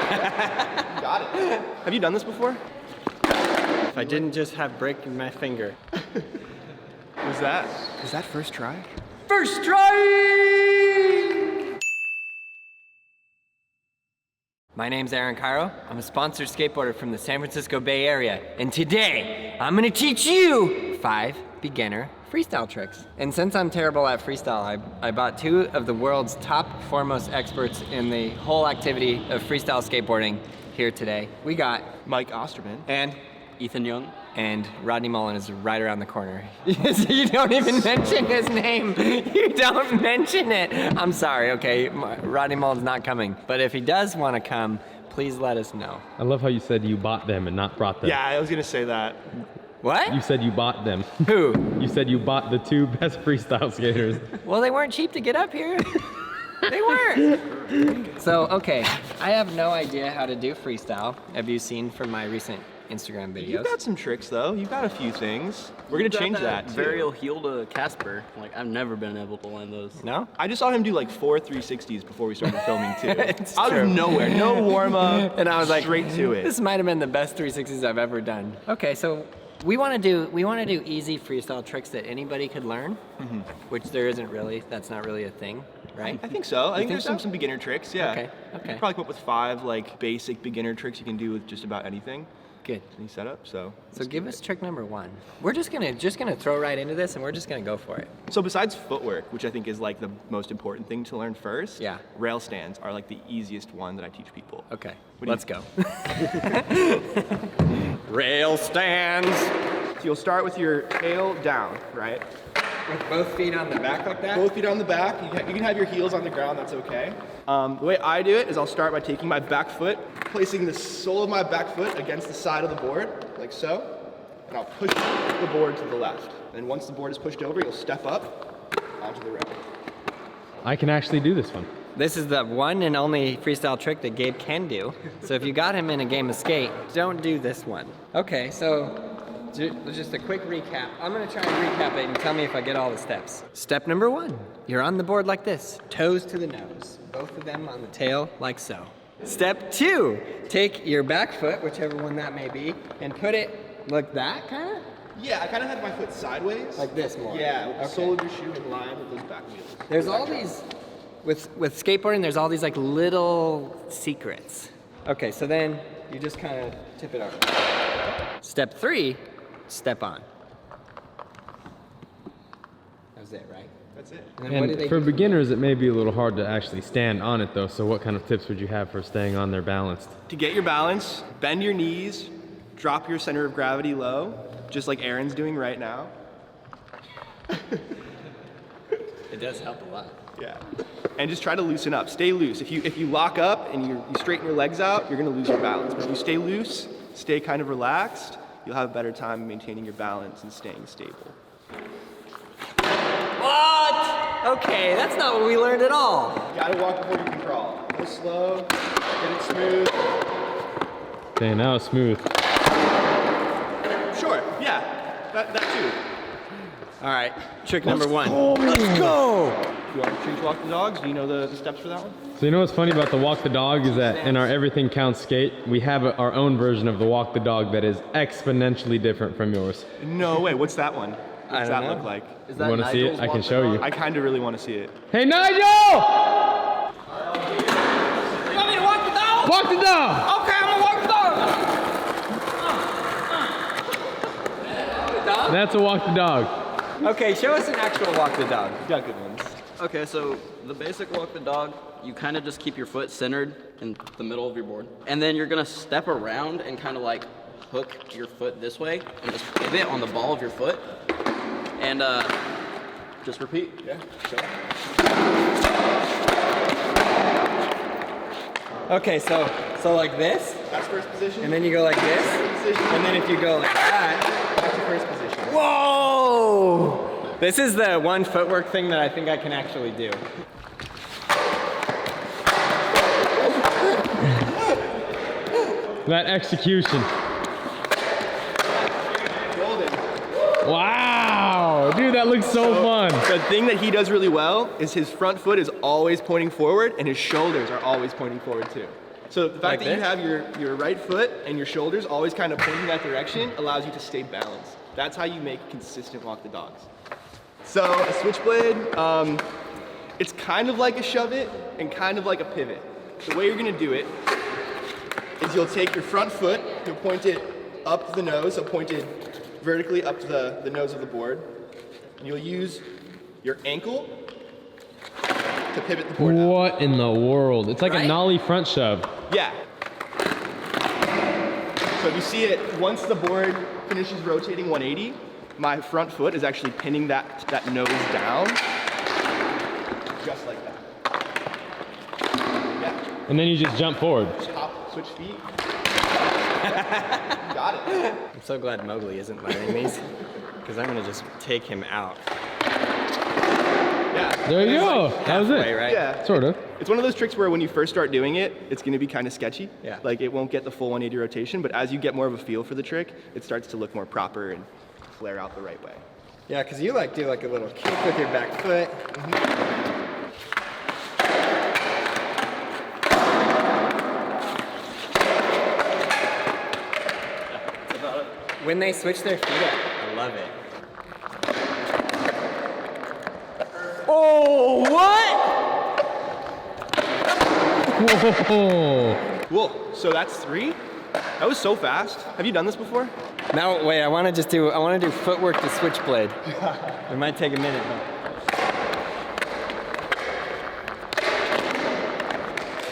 Got it. Have you done this before? If I didn't just have break in my finger. Was that first try? First try! My name's Aaron Cairo. I'm a sponsored skateboarder from the San Francisco Bay Area. And today, I'm gonna teach you 5 beginner freestyle tricks. And since I'm terrible at freestyle, I bought 2 of the world's top foremost experts in the whole activity of freestyle skateboarding here today. We got Mike Osterman. and Ethan Young. And Rodney Mullen is right around the corner. You don't even mention his name. You don't mention it. I'm sorry, okay? Rodney Mullen's not coming. But if he does want to come, please let us know. I love how you said you bought them and not brought them. Yeah, I was gonna say that. What? You said you bought them. Who? You said you bought the 2 best freestyle skaters. Well, they weren't cheap to get up here. They weren't. So, okay, I have no idea how to do freestyle. Have you seen from my recent Instagram videos? You've got some tricks though. You've got a few things. We're gonna change that too. Varial heel to Casper. Like, I've never been able to land those. No? I just saw him do like 4 360s before we started filming too. It's Out true. of nowhere, no warm up, And I was like, straight to it. This might have been the best 360s I've ever done. Okay, so we want to do easy freestyle tricks that anybody could learn, which there isn't really. That's not really a thing, right? I think so. I think think there's so? some beginner tricks. Yeah. Okay, You okay. could probably come up with 5 like basic beginner tricks you can do with just about anything. Good. Any setup. So Give us trick number 1. We're just gonna throw right into this, and we're just gonna go for it. So besides footwork, which I think is like the most important thing to learn first, Yeah. rail stands are like the easiest one that I teach people. Okay, What do let's go. Rail stands. So you'll start with your tail down, right? With both feet on the back like that? Both feet on the back. You can have your heels on the ground, that's okay. The way I do it is I'll start by taking my back foot, placing the sole of my back foot against the side of the board, like so, and I'll push the board to the left. And once the board is pushed over, you'll step up onto the rail. I can actually do this one. This is the one and only freestyle trick that Gabe can do. So if you got him in a game of skate, don't do this one. Okay, so just a quick recap. I'm gonna try and recap it and tell me if I get all the steps. Step number 1, you're on the board like this, toes to the nose. Both of them on the tail like so. Step 2, take your back foot, whichever one that may be, and put it like that, kinda? Yeah, I kind of have my foot sideways. Like this more. Yeah, with the Okay. sole of your shoe in line with those back wheels. There's all these, with skateboarding, there's all these like little secrets. Okay, so then you just kind of tip it over. Step 3, step on. That was it, right? That's it. And then what do And they for do? beginners, it may be a little hard to actually stand on it though, so what kind of tips would you have for staying on there balanced? To get your balance, bend your knees, drop your center of gravity low, just like Aaron's doing right now. It does help a lot. Yeah. And just try to loosen up. Stay loose. If you lock up and you straighten your legs out, you're gonna lose your balance. But if you stay loose, stay kind of relaxed, you'll have a better time maintaining your balance and staying stable. What? Okay, that's not what we learned at all. You gotta walk before you can crawl. Go slow, get it smooth. Okay, now it's smooth. Sure, yeah, that too. All right, trick number 1. Let's go! You want to teach walk the dogs? Do you know the steps for that one? So you know what's funny about the walk the dog is that in our Everything Counts skate, we have our own version of the walk the dog that is exponentially different from yours. No way, what's that one? What I does don't that know. look like? Is You wanna see it? I can show you. I kind of really want to see it. Hey Nigel! You want me to walk the dog? Walk the dog! Okay, I'm gonna walk the dog. That's a walk the dog. Okay, show us an actual walk the dog. You got good ones. Okay, so the basic walk the dog, you kind of just keep your foot centered in the middle of your board. And then you're gonna step around and kind of like hook your foot this way and just pivot on the ball of your foot. And just repeat. Yeah, sure. Okay, so like this, That's first position. and then you go like this, position. and then if you go like that, That's your first position. whoa! This is the one footwork thing that I think I can actually do. That execution. Golden. Wow! Dude, that looks so fun. The thing that he does really well is his front foot is always pointing forward and his shoulders are always pointing forward too. So the fact Like that you this? have your right foot and your shoulders always kind of pointing that direction allows you to stay balanced. That's how you make consistent walk the dogs. So a switchblade, it's kind of like a shove it and kind of like a pivot. The way you're gonna do it is you'll take your front foot, you'll point it up the nose, so pointed vertically up the nose of the board. And you'll use your ankle to pivot the board out. What in the world? It's like Right? a nollie front shove. Yeah. So if you see it, once the board finishes rotating 180, my front foot is actually pinning that nose down, just like that. Yeah. And then you just jump forward. Hop, switch feet. You got it. I'm so glad Mowgli isn't learning these, because I'm gonna just take him out. Yeah. There you go. That was Halfway, it. right? Yeah. Sort of. It's one of those tricks where when you first start doing it, it's going to be kind of sketchy. Yeah. Like it won't get the full 180 rotation, but as you get more of a feel for the trick, it starts to look more proper and flare out the right way. Yeah, because you like do like a little kick with your back foot. When they switch their feet up, I love it. Oh, what? Whoa. Whoa, so that's 3? That was so fast. Have you done this before? Now, wait, I want to do footwork to Switchblade. It might take a minute, though.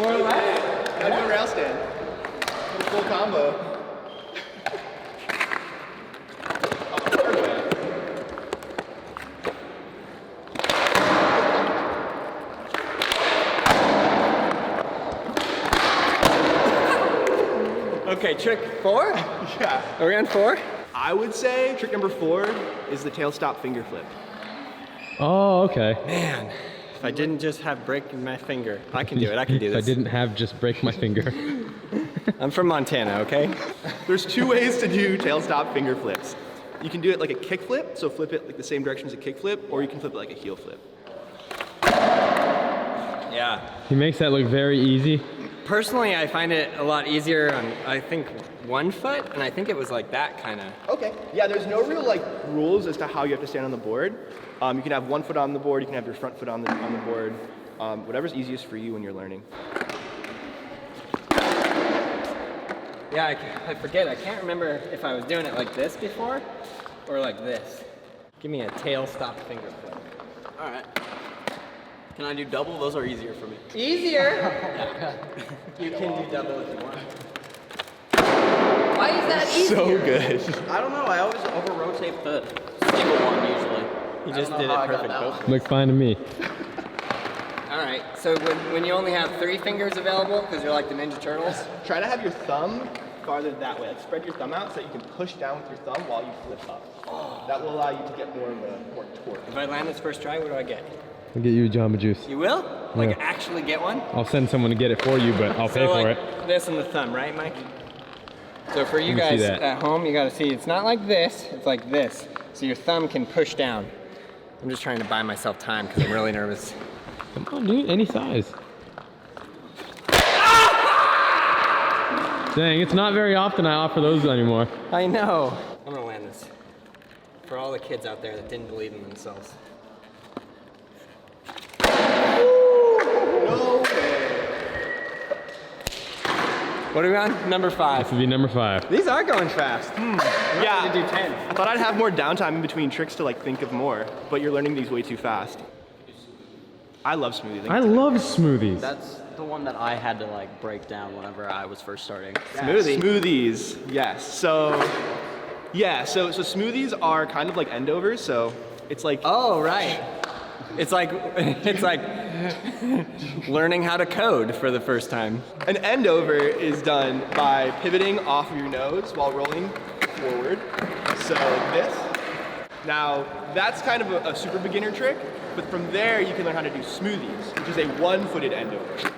More or less. Gotta do a rail stand. Do a full combo. Okay, trick 4? Yeah. Are we on 4? I would say trick number 4 is the tail stop finger flip. Oh, okay. Man, if I didn't just have break in my finger, I can do it. I can do If I this. didn't have just break my finger. I'm from Montana, okay? There's 2 ways to do tail stop finger flips. You can do it like a kick flip, so flip it like the same direction as a kick flip, or you can flip it like a heel flip. Yeah. He makes that look very easy. Personally, I find it a lot easier on, I think, one foot, and I think it was like that kind of. Okay. Yeah, there's no real like rules as to how you have to stand on the board. You can have one foot on the board, you can have your front foot on the board. Whatever's easiest for you when you're learning. Yeah, I forget. I can't remember if I was doing it like this before or like this. Give me a tail stop finger flip. All right. Can I do double? Those are easier for me. Easier? You can do double if you want. Why is that easier? So good. I don't know. I always over-rotate the single one usually. You I just don't know did how I it got perfect that both. one. Look fine to me. All right, so when you only have 3 fingers available, because you're like the Ninja Turtles, Try to have your thumb farther that way. Like spread your thumb out so that you can push down with your thumb while you flip up. That will allow you to get more torque. if I land this first try, what do I get? I'll get you a Jamba Juice. You will? Like Yeah. actually get one? I'll send someone to get it for you, but I'll pay So for like it. this and the thumb, right, Mike? So for you Let me see guys that. at home, you gotta see, it's not like this, it's like this. So your thumb can push down. I'm just trying to buy myself time because I'm really nervous. Come on, dude, any size. Dang, it's not very often I offer those anymore. I know. I'm gonna land this. For all the kids out there that didn't believe in themselves. No way. What are we on? Number 5. This would be number 5. These are going fast. Yeah. To do 10. I thought I'd have more downtime in between tricks to like think of more, but you're learning these way too fast. I love smoothie. I love smoothies. That's the one that I had to like break down whenever I was first starting. Smoothies, yes. So smoothies are kind of like endovers. So it's like Oh, right. It's like learning how to code for the first time. an endover is done by pivoting off of your nose while rolling forward. So like this. Now that's kind of a super beginner trick, but from there you can learn how to do smoothies, which is a one-footed endover.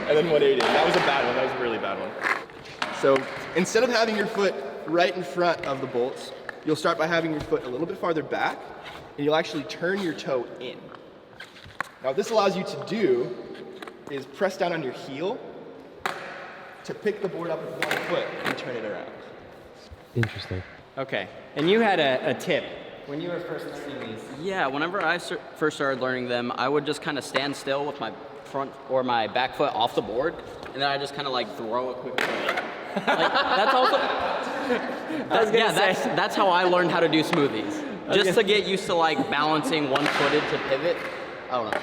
And then 180. That was a bad one. That was a really bad one. So instead of having your foot right in front of the bolts, you'll start by having your foot a little bit farther back, and you'll actually turn your toe in. Now what this allows you to do is press down on your heel to pick the board up with one foot and turn it around. Interesting. Okay, and you had a tip when you were first learning these. Yeah, whenever I first started learning them, I would just kind of stand still with my front or my back foot off the board, and then I just kind of like throw a quick foot. Like, that's also. That's how I learned how to do smoothies. Just to get used to like balancing one-footed to pivot. I don't know.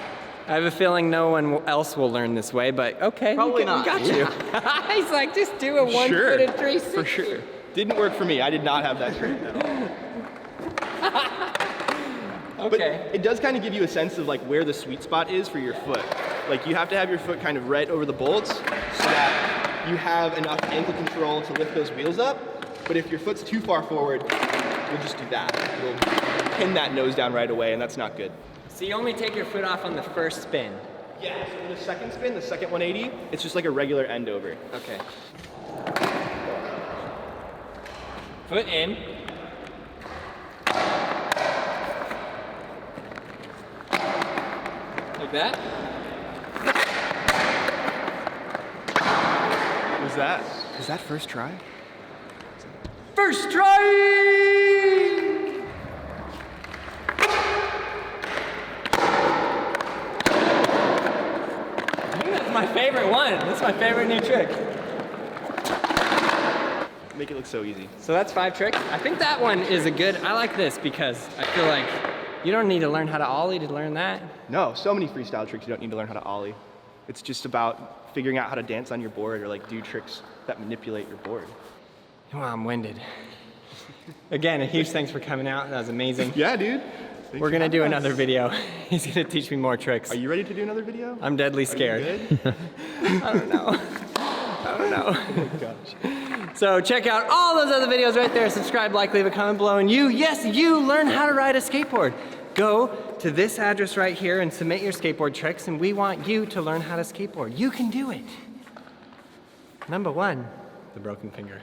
I have a feeling no one else will learn this way, but okay. Probably we not. got you. He's like, just do a one-footed 360. For sure. Didn't work for me. I did not have that trained at all. Okay. But it does kind of give you a sense of like where the sweet spot is for your foot. Like you have to have your foot kind of right over the bolts so that you have enough ankle control to lift those wheels up. But if your foot's too far forward, you'll just do that. You'll pin that nose down right away, and that's not good. So you only take your foot off on the first spin. Yeah, so the second spin, the second 180, it's just like a regular end over. Okay. Foot in. Like that. Was that? Is that first try? First try! That's my favorite one. That's my favorite new trick. Make it look so easy. So that's 5 tricks. I think that one is a good, I like this because I feel like you don't need to learn how to ollie to learn that. No, so many freestyle tricks you don't need to learn how to ollie. It's just about figuring out how to dance on your board or like do tricks that manipulate your board. Well, I'm winded. Again, a huge thanks for coming out. That was amazing. Yeah, dude. We're gonna do another video. He's gonna teach me more tricks. Are you ready to do another video? I'm deadly scared. Are you good? I don't know. I don't know. Oh, gosh. So check out all those other videos right there. Subscribe, like, leave a comment below, and you learn how to ride a skateboard. Go to this address right here and submit your skateboard tricks, and we want you to learn how to skateboard. You can do it. Number 1, the broken finger.